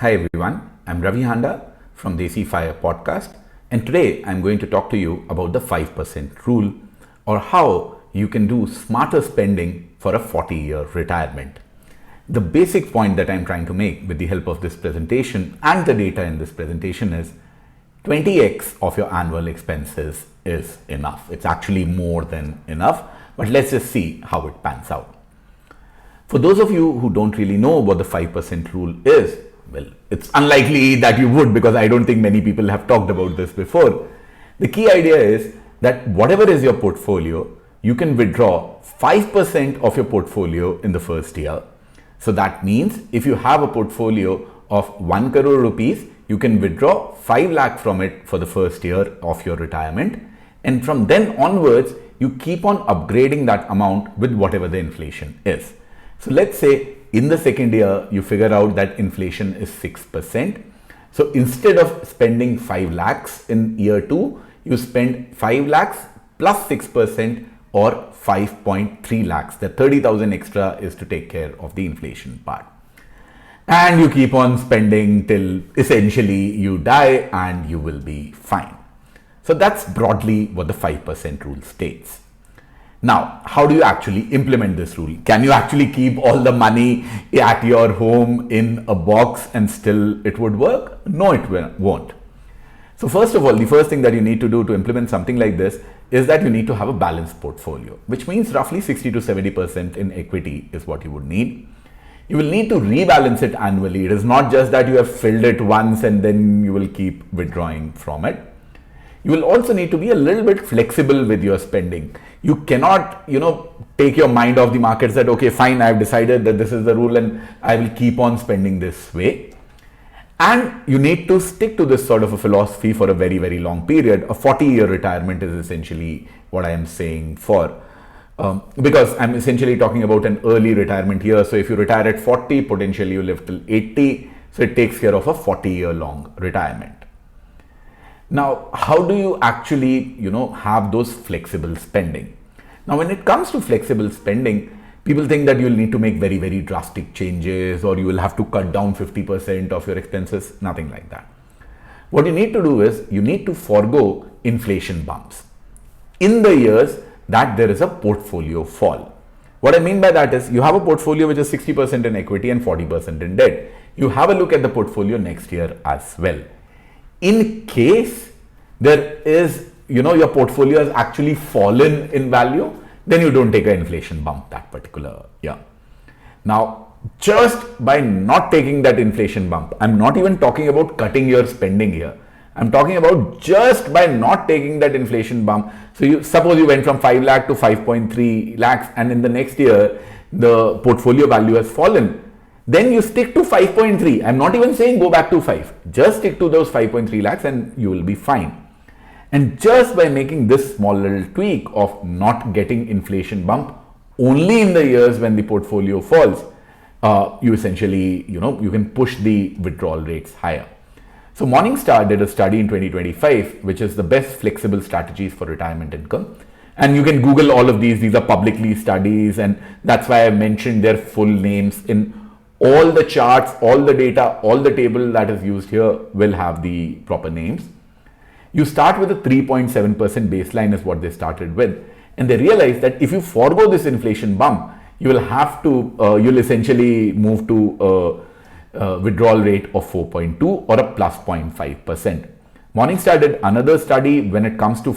Hi everyone, I'm Ravi Handa from Desi Fire podcast, and today I'm going to talk to you about the 5% rule, or how you can do smarter spending for a 40-year retirement. The basic point that I'm trying to make with the help of this presentation and the data in this presentation is 20x of your annual expenses is enough. It's actually more than enough, but let's just see how it pans out. For those of you who don't really know what the 5% rule is, well, it's unlikely that you would, because I don't think many people have talked about this before. The key idea is that whatever is your portfolio, you can withdraw 5% of your portfolio in the first year. So that means if you have a portfolio of 1 crore rupees, you can withdraw 5 lakh from it for the first year of your retirement. And from then onwards, you keep on upgrading that amount with whatever the inflation is. So let's say in the second year, you figure out that inflation is 6%. So instead of spending 5 lakhs in year 2, you spend 5 lakhs plus 6% or 5.3 lakhs. The 30,000 extra is to take care of the inflation part. And you keep on spending till essentially you die and you will be fine. So that's broadly what the 5% rule states. Now, how do you actually implement this rule? Can you actually keep all the money at your home in a box and still it would work? No, it won't. So first of all, the first thing that you need to do to implement something like this is that you need to have a balanced portfolio, which means roughly 60 to 70% in equity is what you would need. You will need to rebalance it annually. It is not just that you have filled it once and then you will keep withdrawing from it. You will also need to be a little bit flexible with your spending. You cannot, take your mind off the markets that, okay, fine, I've decided that this is the rule and I will keep on spending this way. And you need to stick to this sort of a philosophy for a very, very long period. A 40-year retirement is essentially what I am saying for. Because I'm essentially talking about an early retirement year. So if you retire at 40, potentially you live till 80. So it takes care of a 40-year long retirement. Now, how do you actually, have those flexible spending? Now, when it comes to flexible spending, people think that you'll need to make very, very drastic changes, or you will have to cut down 50% of your expenses. Nothing like that. What you need to do is you need to forego inflation bumps in the years that there is a portfolio fall. What I mean by that is you have a portfolio which is 60% in equity and 40% in debt. You have a look at the portfolio next year as well. In case there is, your portfolio has actually fallen in value, then you don't take an inflation bump that particular year. Now, just by not taking that inflation bump, I'm not even talking about cutting your spending here. I'm talking about just by not taking that inflation bump. So suppose you went from 5 lakh to 5.3 lakhs and in the next year, the portfolio value has fallen. Then you stick to 5.3. I'm not even saying go back to 5. Just stick to those 5.3 lakhs and you will be fine. And just by making this small little tweak of not getting inflation bump only in the years when the portfolio falls, you essentially, you can push the withdrawal rates higher. So Morningstar did a study in 2025, which is the best flexible strategies for retirement income. And you can Google all of these. These are publicly studies, and that's why I mentioned their full names in all the charts, all the data, all the table that is used here will have the proper names. You start with a 3.7% baseline is what they started with. And they realized that if you forego this inflation bump, you will have to, you'll essentially move to a withdrawal rate of 4.2 or a plus 0.5%. Morningstar did another study when it comes to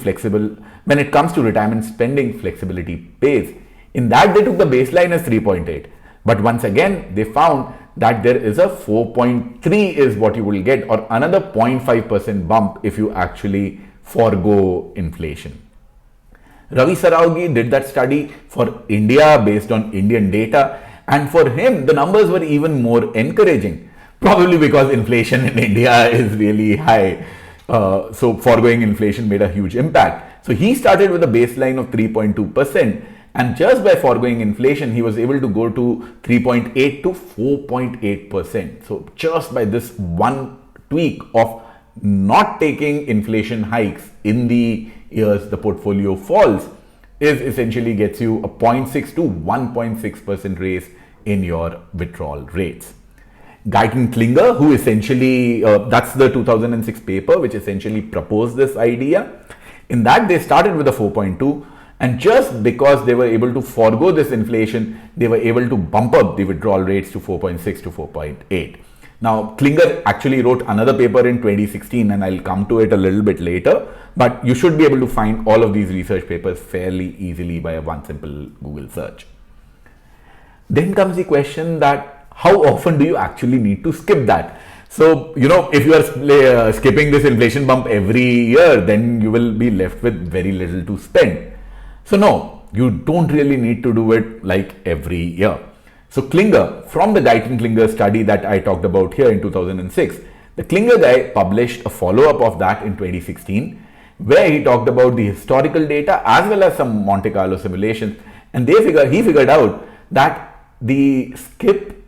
retirement spending, flexibility pays. In that, they took the baseline as 3.8. But once again, they found that there is a 4.3 is what you will get, or another 0.5% bump if you actually forego inflation. Ravi Saraogi did that study for India based on Indian data, and for him, the numbers were even more encouraging, probably because inflation in India is really high. So foregoing inflation made a huge impact. So he started with a baseline of 3.2%. And just by foregoing inflation, he was able to go to 3.8 to 4.8%. So just by this one tweak of not taking inflation hikes in the years the portfolio falls is essentially gets you a 0.6 to 1.6% raise in your withdrawal rates. Guyton-Klinger, who essentially, that's the 2006 paper, which essentially proposed this idea. In that, they started with a 4.2, and just because they were able to forego this inflation, they were able to bump up the withdrawal rates to 4.6 to 4.8. Now, Klinger actually wrote another paper in 2016, and I'll come to it a little bit later, but you should be able to find all of these research papers fairly easily by one simple Google search. Then comes the question that how often do you actually need to skip that? So, if you are skipping this inflation bump every year, then you will be left with very little to spend. So no, you don't really need to do it like every year. So Klinger, from the Guyton-Klinger study that I talked about here in 2006, the Klinger guy published a follow-up of that in 2016, where he talked about the historical data as well as some Monte Carlo simulations, and he figured out that the skip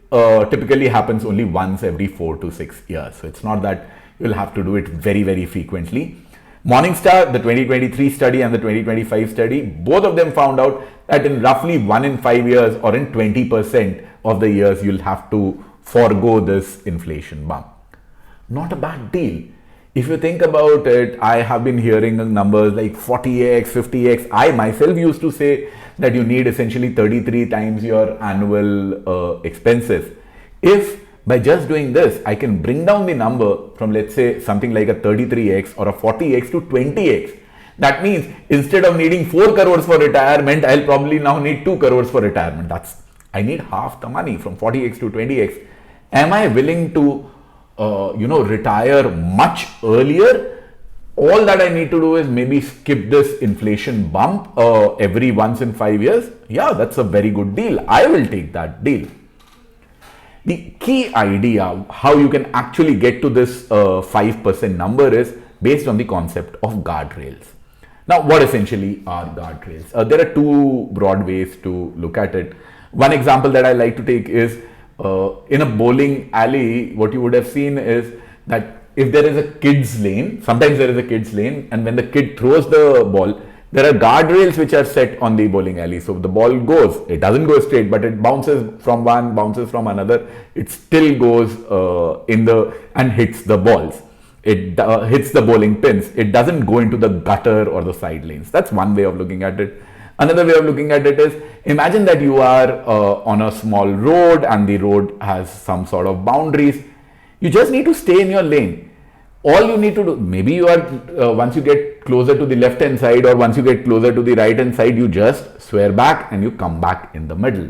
typically happens only once every 4 to 6 years. So it's not that you'll have to do it very, very frequently. Morningstar, the 2023 study and the 2025 study, both of them found out that in roughly 1 in 5 years or in 20% of the years, you'll have to forego this inflation bump. Not a bad deal. If you think about it, I have been hearing numbers like 40x, 50x. I myself used to say that you need essentially 33 times your annual expenses. If by just doing this, I can bring down the number from, let's say, something like a 33x or a 40x to 20x. That means instead of needing 4 crores for retirement, I'll probably now need 2 crores for retirement. I need half the money from 40x to 20x. Am I willing to, retire much earlier? All that I need to do is maybe skip this inflation bump every once in 5 years. Yeah, that's a very good deal. I will take that deal. The key idea how you can actually get to this 5% number is based on the concept of guardrails. Now, what essentially are guardrails? There are two broad ways to look at it. One example that I like to take is in a bowling alley, what you would have seen is that if there is a kid's lane, sometimes there is a kid's lane, and when the kid throws the ball, there are guardrails which are set on the bowling alley. So the ball goes, it doesn't go straight, but it bounces from one, bounces from another. It still goes and hits the balls. It hits the bowling pins. It doesn't go into the gutter or the side lanes. That's one way of looking at it. Another way of looking at it is, imagine that you are on a small road and the road has some sort of boundaries. You just need to stay in your lane. All you need to do, maybe you are, once you get closer to the left hand side or once you get closer to the right hand side, you just swear back and you come back in the middle.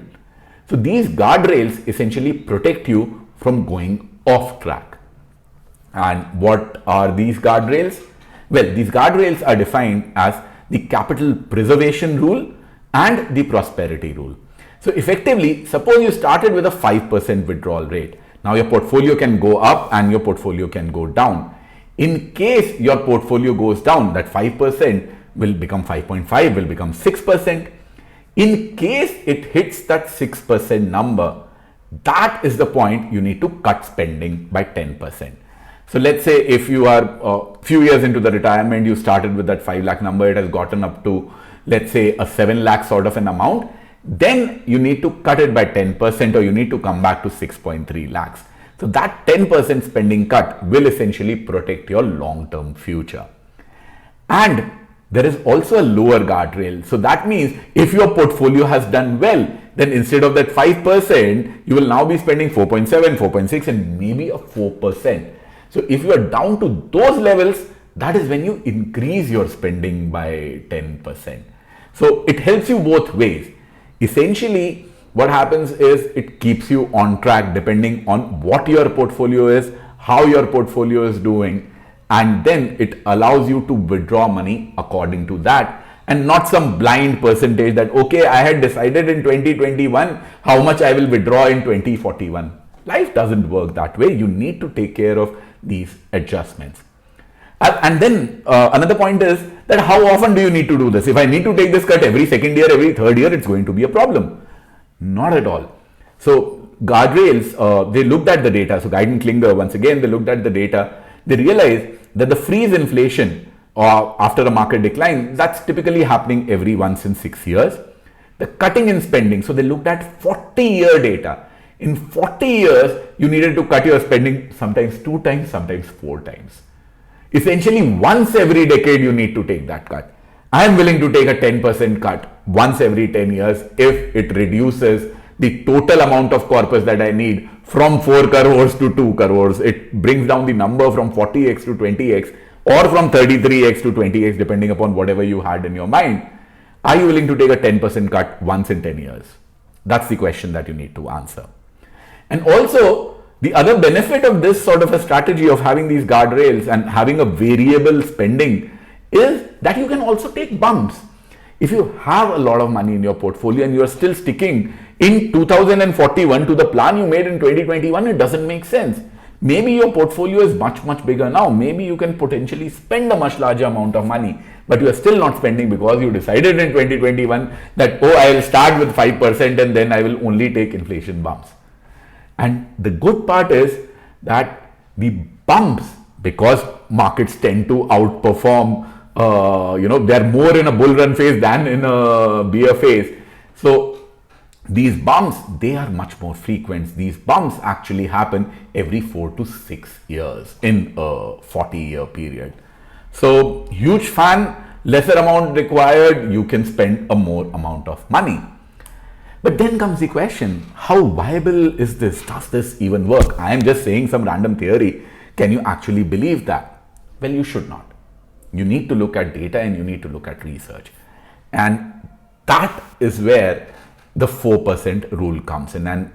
So these guardrails essentially protect you from going off track. And what are these guardrails? Well, these guardrails are defined as the capital preservation rule and the prosperity rule. So effectively, suppose you started with a 5% withdrawal rate. Now your portfolio can go up and your portfolio can go down. In case your portfolio goes down, that 5% will become 5.5, will become 6%. In case it hits that 6% number, that is the point you need to cut spending by 10%. So let's say if you are a few years into the retirement, you started with that 5 lakh number, it has gotten up to, let's say, a 7 lakh sort of an amount, then you need to cut it by 10% or you need to come back to 6.3 lakhs. So that 10% spending cut will essentially protect your long-term future. And there is also a lower guardrail. So that means if your portfolio has done well, then instead of that 5%, you will now be spending 4.7, 4.6 and maybe a 4%. So if you are down to those levels, that is when you increase your spending by 10%. So it helps you both ways. Essentially, what happens is it keeps you on track depending on what your portfolio is, how your portfolio is doing, and then it allows you to withdraw money according to that and not some blind percentage that, okay, I had decided in 2021 how much I will withdraw in 2041. Life doesn't work that way. You need to take care of these adjustments. And then another point is that how often do you need to do this? If I need to take this cut every second year, every third year, it's going to be a problem. Not at all. So guardrails, they looked at the data. So Guyton-Klinger, once again, they looked at the data. They realized that the freeze inflation after a market decline, that's typically happening every once in 6 years. The cutting in spending, so they looked at 40-year data. In 40 years, you needed to cut your spending sometimes 2 times, sometimes 4 times. Essentially, once every decade, you need to take that cut. I am willing to take a 10% cut once every 10 years if it reduces the total amount of corpus that I need from 4 crores to 2 crores. It brings down the number from 40x to 20x or from 33x to 20x, depending upon whatever you had in your mind. Are you willing to take a 10% cut once in 10 years? That's the question that you need to answer. And also, the other benefit of this sort of a strategy of having these guardrails and having a variable spending is that you can also take bumps. If you have a lot of money in your portfolio and you are still sticking in 2041 to the plan you made in 2021, it doesn't make sense. Maybe your portfolio is much bigger now. Maybe you can potentially spend a much larger amount of money, but you are still not spending because you decided in 2021 that, oh, I will start with 5% and then I will only take inflation bumps. And the good part is that the bumps, because markets tend to outperform, they're more in a bull run phase than in a bear phase. So these bumps, they are much more frequent. These bumps actually happen every 4 to 6 years in a 40-year period. So huge fan, lesser amount required, you can spend a more amount of money. But then comes the question, how viable is this? Does this even work? I am just saying some random theory. Can you actually believe that? Well, you should not. You need to look at data and you need to look at research. And that is where the 4% rule comes in. And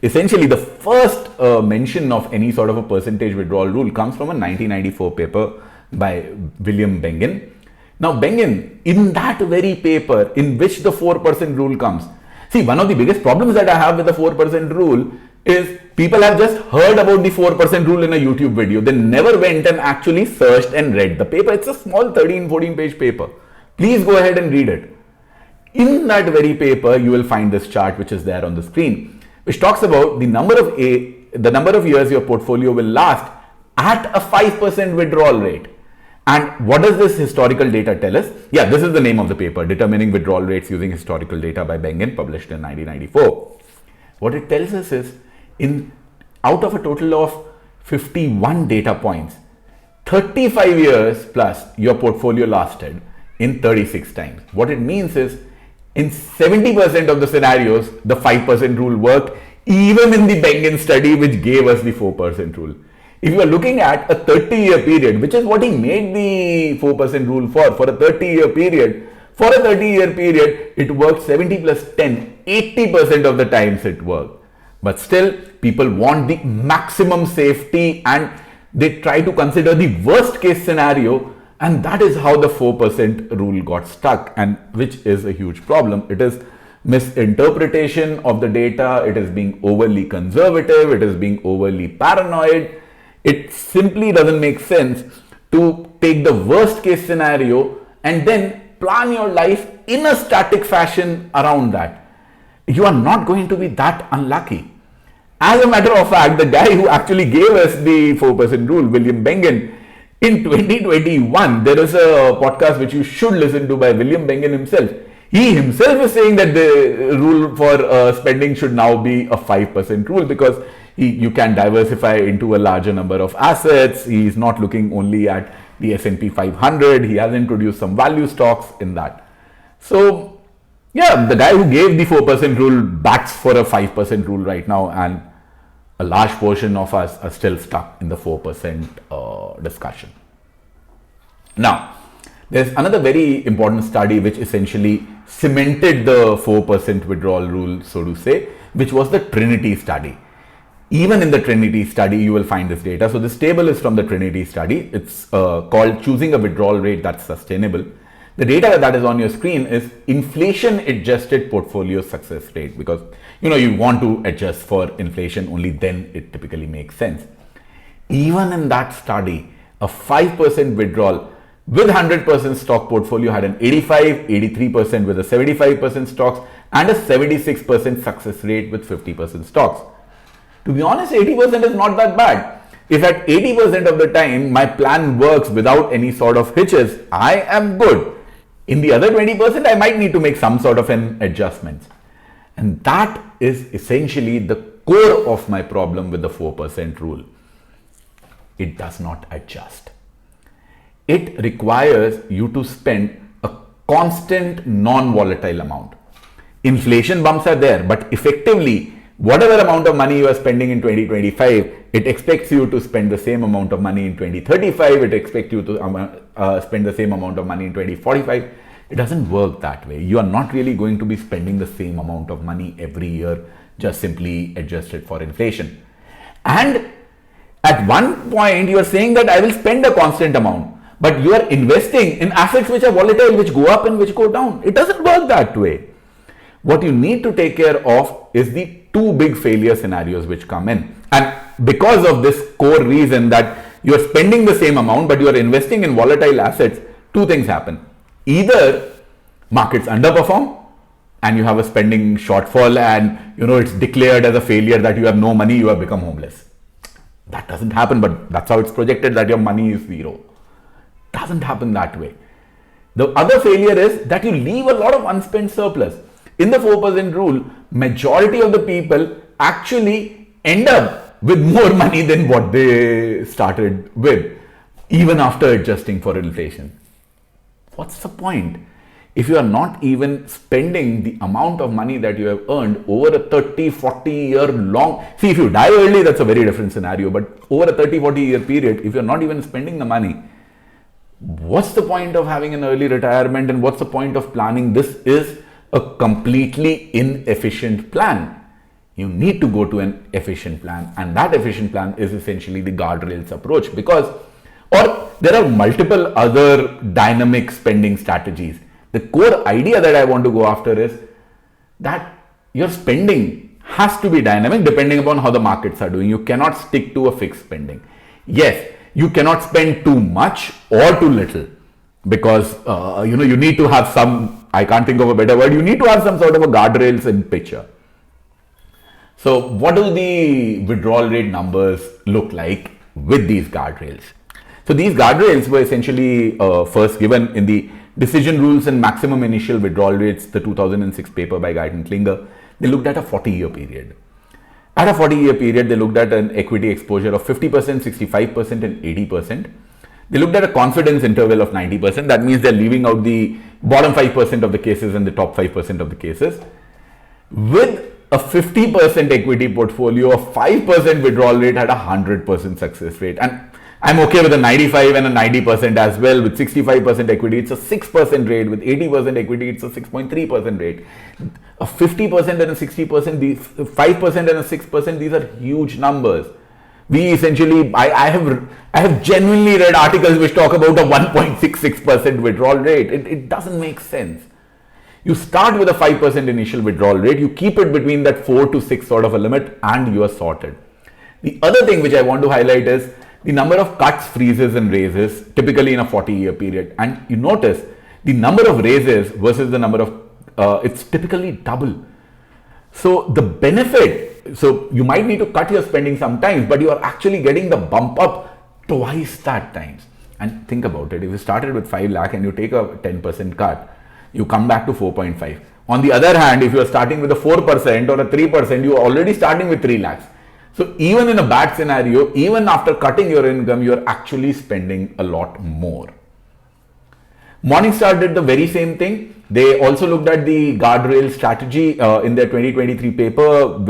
essentially the first mention of any sort of a percentage withdrawal rule comes from a 1994 paper by William Bengen. Now Bengen, in that very paper in which the 4% rule comes, see, one of the biggest problems that I have with the 4% rule is people have just heard about the 4% rule in a YouTube video. They never went and actually searched and read the paper. It's a small 13-14 page paper. Please go ahead and read it. In that very paper, you will find this chart which is there on the screen, which talks about the number of years your portfolio will last at a 5% withdrawal rate. And what does this historical data tell us? Yeah, this is the name of the paper, Determining Withdrawal Rates Using Historical Data by Bengen, published in 1994. What it tells us is, out of a total of 51 data points, 35 years plus your portfolio lasted in 36 times. What it means is, in 70% of the scenarios, the 5% rule worked, even in the Bengen study, which gave us the 4% rule. If you are looking at a 30-year period, which is what he made the 4% rule for a 30-year period, it worked 70 plus 10, 80% of the times it worked. But still, people want the maximum safety and they try to consider the worst case scenario, and that is how the 4% rule got stuck, and which is a huge problem. It is misinterpretation of the data, it is being overly conservative, it is being overly paranoid. It simply doesn't make sense to take the worst case scenario and then plan your life in a static fashion around that. You are not going to be that unlucky. As a matter of fact, the guy who actually gave us the 4% rule, William Bengen, in 2021, there is a podcast which you should listen to by William Bengen himself. He himself is saying that the rule for spending should now be a 5% rule because you can diversify into a larger number of assets. He is not looking only at the S&P 500. He has introduced some value stocks in that. So, yeah, the guy who gave the 4% rule backs for a 5% rule right now, and a large portion of us are still stuck in the 4% discussion. Now, there's another very important study which essentially cemented the 4% withdrawal rule, so to say, which was the Trinity study. Even in the Trinity study, you will find this data. So this table is from the Trinity study. It's called Choosing a Withdrawal Rate That's Sustainable. The data that is on your screen is inflation adjusted portfolio success rate, because you want to adjust for inflation, only then it typically makes sense. Even in that study, a 5% withdrawal with 100% stock portfolio had an 85, 83% with a 75% stocks and a 76% success rate with 50% stocks. To be honest, 80% is not that bad. If at 80% of the time my plan works without any sort of hitches, I am good. In the other 20%, I might need to make some sort of an adjustment. And that is essentially the core of my problem with the 4% rule. It does not adjust. It requires you to spend a constant non-volatile amount. Inflation bumps are there, but effectively, whatever amount of money you are spending in 2025, it expects you to spend the same amount of money in 2035. It expects you to spend the same amount of money in 2045. It doesn't work that way. You are not really going to be spending the same amount of money every year, just simply adjusted for inflation. And at one point, you are saying that I will spend a constant amount, but you are investing in assets which are volatile, which go up and which go down. It doesn't work that way. What you need to take care of is the two big failure scenarios which come in. And because of this core reason that you are spending the same amount, but you are investing in volatile assets, two things happen. Either markets underperform and you have a spending shortfall and it's declared as a failure that you have no money, you have become homeless. That doesn't happen, but that's how it's projected, that your money is zero. Doesn't happen that way. The other failure is that you leave a lot of unspent surplus. In the 4% rule, majority of the people actually end up with more money than what they started with, even after adjusting for inflation. What's the point? If you are not even spending the amount of money that you have earned over a 30, 40 year long, see, if you die early, that's a very different scenario, but over a 30, 40 year period, if you're not even spending the money, what's the point of having an early retirement and what's the point of planning? This is a completely inefficient plan. You need to go to an efficient plan, and that efficient plan is essentially the guardrails approach, or there are multiple other dynamic spending strategies. The core idea that I want to go after is that your spending has to be dynamic depending upon how the markets are doing. You cannot stick to a fixed spending. Yes, you cannot spend too much or too little, because you need to have some, I can't think of a better word, you need to have some sort of a guardrails in picture. So what do the withdrawal rate numbers look like with these guardrails? So these guardrails were essentially first given in the Decision Rules and Maximum Initial Withdrawal Rates, the 2006 paper by Guyton-Klinger. They looked at a 40-year period. At a 40-year period, they looked at an equity exposure of 50%, 65% and 80%. They looked at a confidence interval of 90%. That means they're leaving out the bottom 5% of the cases and the top 5% of the cases. With a 50% equity portfolio, a 5% withdrawal rate had a 100% success rate. And I'm okay with a 95 and a 90% as well. With 65% equity, it's a 6% rate. With 80% equity, it's a 6.3% rate. A 50% and a 60%, these 5% and a 6%, these are huge numbers. We essentially, I have genuinely read articles which talk about a 1.66% withdrawal rate. It doesn't make sense. You start with a 5% initial withdrawal rate, you keep it between that 4 to 6 sort of a limit, and you are sorted. The other thing which I want to highlight is the number of cuts, freezes and raises typically in a 40-year period. And you notice the number of raises versus the number of, it's typically double. So the benefit, so you might need to cut your spending sometimes, but you are actually getting the bump up twice that times. And think about it, if you started with 5 lakh and you take a 10% cut, you come back to 4.5. On the other hand, if you are starting with a 4% or a 3%, you are already starting with 3 lakhs. So even in a bad scenario, even after cutting your income, you are actually spending a lot more. Morningstar did the very same thing. They also looked at the guardrail strategy in their 2023 paper.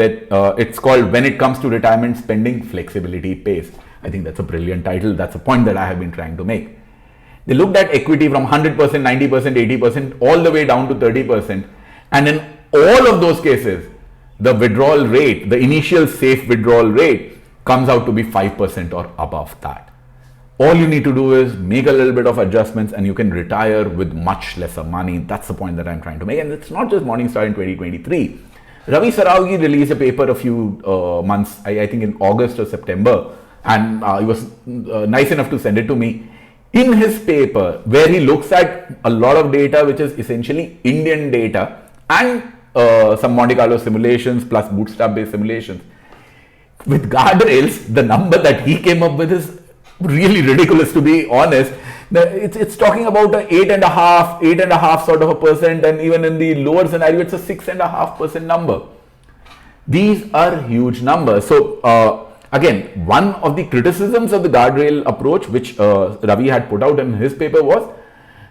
It's called When It Comes to Retirement Spending, Flexibility Pays. I think that's a brilliant title. That's a point that I have been trying to make. They looked at equity from 100%, 90%, 80%, all the way down to 30%. And in all of those cases, the withdrawal rate, the initial safe withdrawal rate, comes out to be 5% or above that. All you need to do is make a little bit of adjustments and you can retire with much lesser money. That's the point that I'm trying to make. And it's not just Morningstar in 2023. Ravi Saraogi released a paper a few months, I think in August or September, and he was nice enough to send it to me. In his paper, where he looks at a lot of data, which is essentially Indian data and some Monte Carlo simulations plus bootstrap based simulations. With guardrails, the number that he came up with is really ridiculous, to be honest. It's talking about a 8.5 sort of a percent, and even in the lower scenario, it's a 6.5% number. These are huge numbers. So again, one of the criticisms of the guardrail approach, which Ravi had put out in his paper, was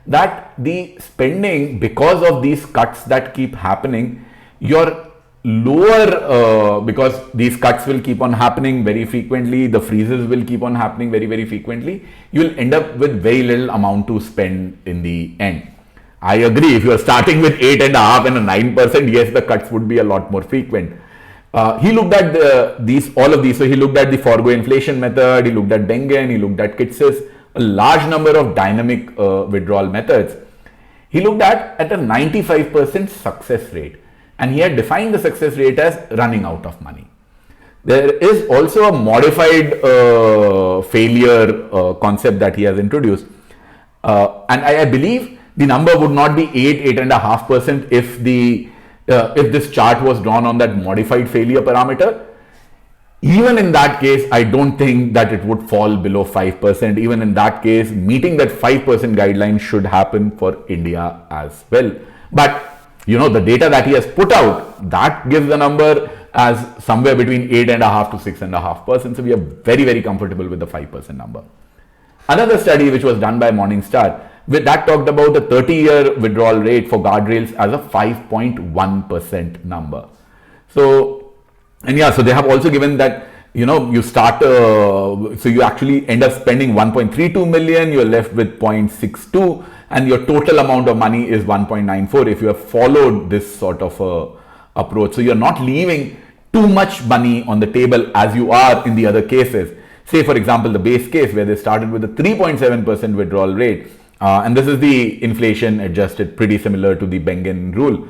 that the spending, because of these cuts that keep happening, your lower, because these cuts will keep on happening very frequently, the freezes will keep on happening very frequently, you will end up with very little amount to spend in the end. I agree, if you are starting with 8.5% and a 9%, yes, the cuts would be a lot more frequent. He looked at all of these. So he looked at the Forgo inflation method, he looked at Bengen, he looked at Kitsis, a large number of dynamic withdrawal methods. He looked at a 95% success rate, and he had defined the success rate as running out of money. There is also a modified failure concept that he has introduced, and I believe the number would not be 8.5% if this chart was drawn on that modified failure parameter. Even in that case, I don't think that it would fall below 5%. Even in that case, meeting that 5% guideline should happen for India as well. But the data that he has put out, that gives the number as somewhere between 8.5% to 6.5%. So we are very comfortable with the 5% number. Another study which was done by Morningstar, that talked about the 30-year withdrawal rate for guardrails as a 5.1% number. So they have also given that, you start, so you actually end up spending 1.32 million, you're left with 0.62, and your total amount of money is 1.94 if you have followed this sort of approach. So you're not leaving too much money on the table as you are in the other cases. Say, for example, the base case where they started with a 3.7% withdrawal rate, and this is the inflation adjusted, pretty similar to the Bengen rule.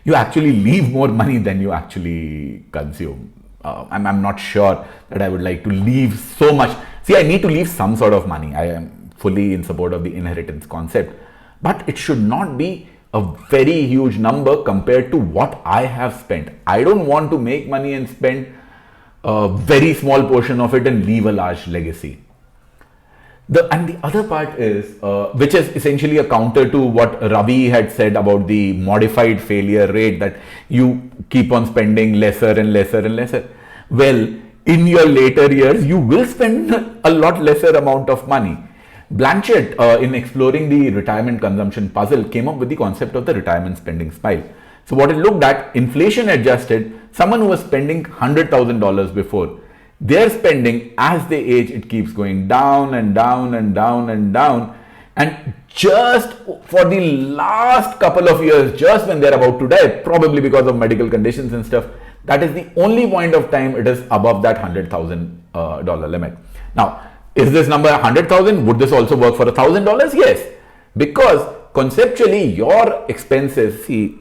You actually leave more money than you actually consume. I'm not sure that I would like to leave so much. See, I need to leave some sort of money. I am fully in support of the inheritance concept, but it should not be a very huge number compared to what I have spent. I don't want to make money and spend a very small portion of it and leave a large legacy. And the other part is, which is essentially a counter to what Ravi had said about the modified failure rate, that you keep on spending lesser and lesser and lesser. Well, in your later years, you will spend a lot lesser amount of money. Blanchett, in exploring the retirement consumption puzzle, came up with the concept of the retirement spending smile. So what it looked at, inflation adjusted, someone who was spending $100,000 before, their spending, as they age, it keeps going down and down and down and down. And just for the last couple of years, just when they're about to die, probably because of medical conditions and stuff, that is the only point of time it is above that $100,000 limit. Now, is this number 100,000? Would this also work for $1,000? Yes, because conceptually your expenses, see,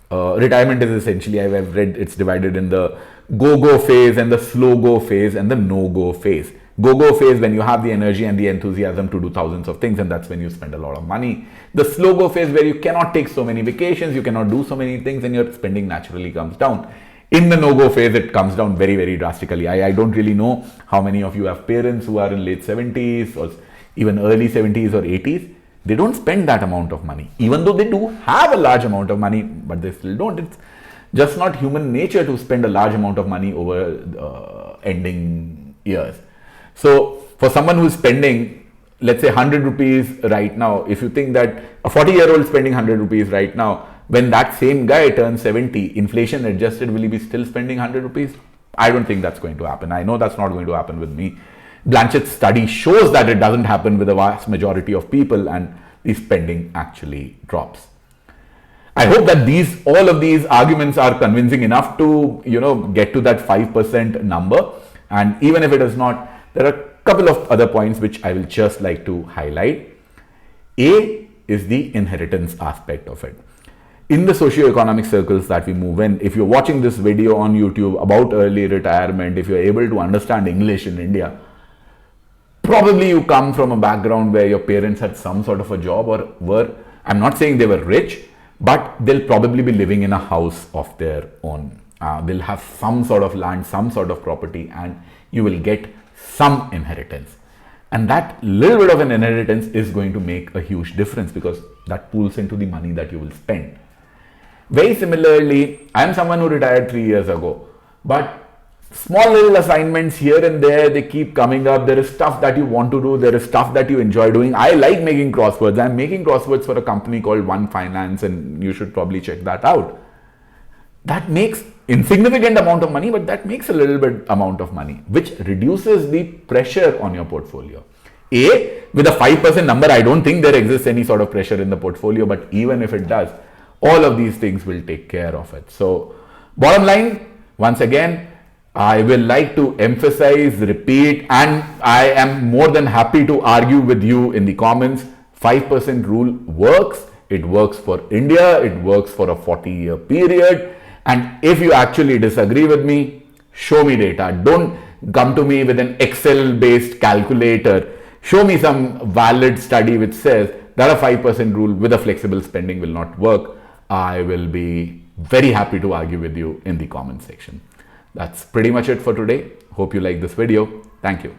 retirement is essentially, I've read, it's divided in the go phase and the slow go phase and the no go phase. Go phase, when you have the energy and the enthusiasm to do thousands of things, and that's when you spend a lot of money. The slow go phase, where you cannot take so many vacations, you cannot do so many things, and your spending naturally comes down. In the no go phase, it comes down very drastically. I don't really know how many of you have parents who are in late 70s or even early 70s or 80s. They don't spend that amount of money, even though they do have a large amount of money, but they still don't. It's just not human nature to spend a large amount of money over ending years. So for someone who's spending, let's say 100 rupees right now, if you think that a 40-year-old spending 100 rupees right now, when that same guy turns 70, inflation adjusted, will he be still spending 100 rupees? I don't think that's going to happen. I know that's not going to happen with me. Blanchett's study shows that it doesn't happen with a vast majority of people, and the spending actually drops. I hope that all of these arguments are convincing enough to, get to that 5% number. And even if it is not, there are a couple of other points which I will just like to highlight. A is the inheritance aspect of it. In the socio-economic circles that we move in, if you're watching this video on YouTube about early retirement, if you're able to understand English in India, probably you come from a background where your parents had some sort of a job or were, I'm not saying they were rich, but they'll probably be living in a house of their own. They'll have some sort of land, some sort of property, and you will get some inheritance. And that little bit of an inheritance is going to make a huge difference, because that pools into the money that you will spend. Very similarly, I am someone who retired 3 years ago. But small little assignments here and there, they keep coming up. There is stuff that you want to do. There is stuff that you enjoy doing. I like making crosswords. I'm making crosswords for a company called One Finance, and you should probably check that out. That makes insignificant amount of money, but that makes a little bit amount of money, which reduces the pressure on your portfolio. With a 5% number, I don't think there exists any sort of pressure in the portfolio, but even if it does, all of these things will take care of it. So bottom line, once again, I will like to emphasize, repeat, and I am more than happy to argue with you in the comments. 5% rule works. It works for India. It works for a 40-year period. And if you actually disagree with me, show me data. Don't come to me with an Excel-based calculator. Show me some valid study which says that a 5% rule with a flexible spending will not work. I will be very happy to argue with you in the comment section. That's pretty much it for today. Hope you like this video. Thank you.